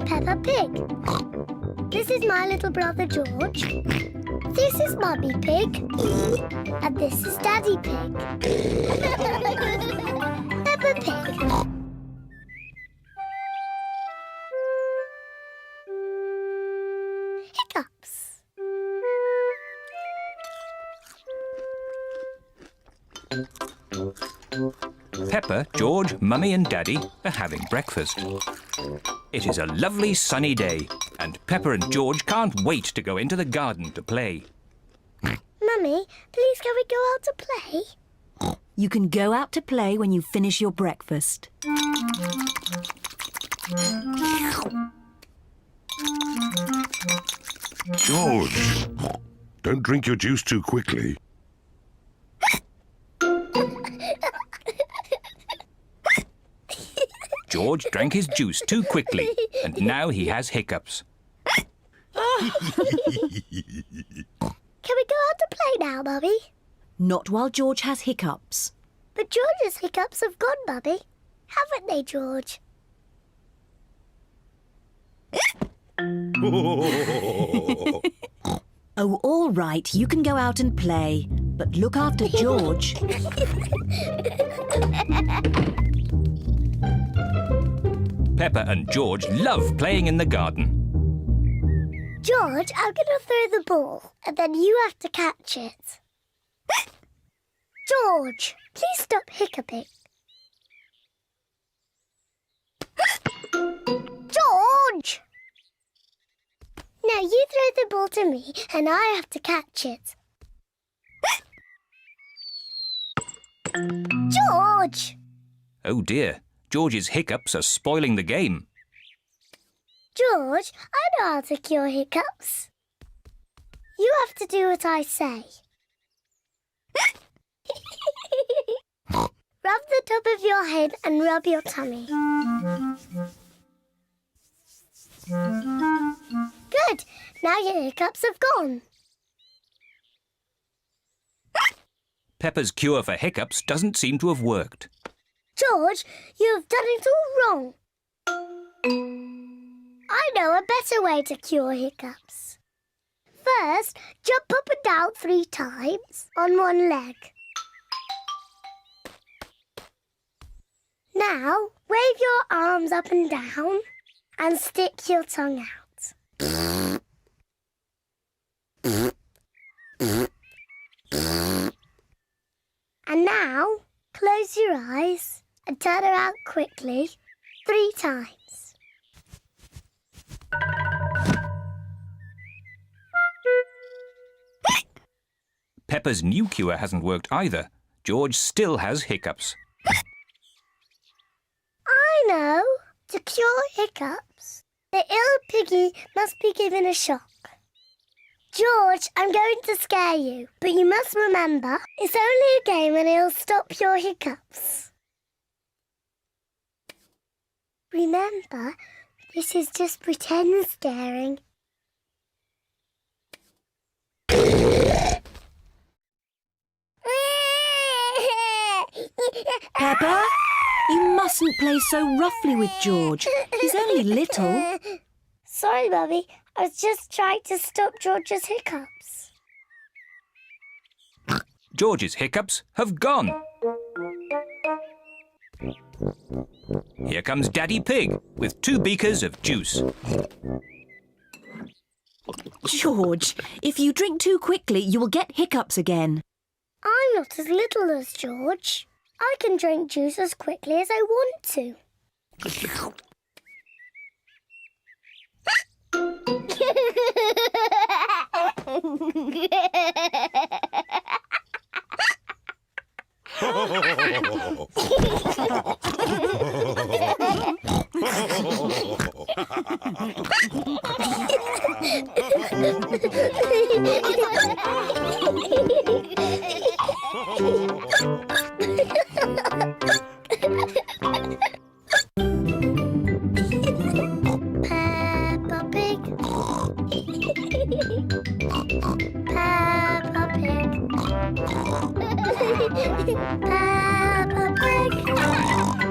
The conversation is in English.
Peppa Pig. This is my little brother George. This is Mummy Pig. And this is Daddy Pig. Peppa Pig. Hiccups. Peppa, George, Mummy and Daddy are having breakfast. It is a lovely sunny day and Peppa and George can't wait to go into the garden to play. Mummy, please can we go out to play? You can go out to play when you finish your breakfast. George, don't drink your juice too quickly. George drank his juice too quickly and now he has hiccups. Can we go out to play now, Mummy? Not while George has hiccups. But George's hiccups have gone, Mummy. Haven't they, George? Oh, all right, you can go out and play, but look after George. Peppa and George love playing in the garden. George, I'm going to throw the ball, and then you have to catch it. George, please stop hiccuping. George! Now you throw the ball to me, and I have to catch it. George! Oh dear, George's hiccups are spoiling the game. George, I know how to cure hiccups. You have to do what I say. Rub the top of your head and rub your tummy. Good. Now your hiccups have gone. Peppa's cure for hiccups doesn't seem to have worked. George, you have done it all wrong. I know a better way to cure hiccups. First, jump up and down 3 times on one leg. Now, wave your arms up and down and stick your tongue out. And now, close your eyes and turn around quickly 3 times. Peppa's new cure hasn't worked either. George still has hiccups. I know. To cure hiccups, the ill piggy must be given a shock. George, I'm going to scare you, but you must remember, it's only a game and it'll stop your hiccups. Remember, this is just pretend scaring. Peppa, you mustn't play so roughly with George. He's only little. Sorry, Mummy. I was just trying to stop George's hiccups. George's hiccups have gone. Here comes Daddy Pig with 2 beakers of juice. George, if you drink too quickly, you will get hiccups again. I'm not as little as George. I can drink juice as quickly as I want to.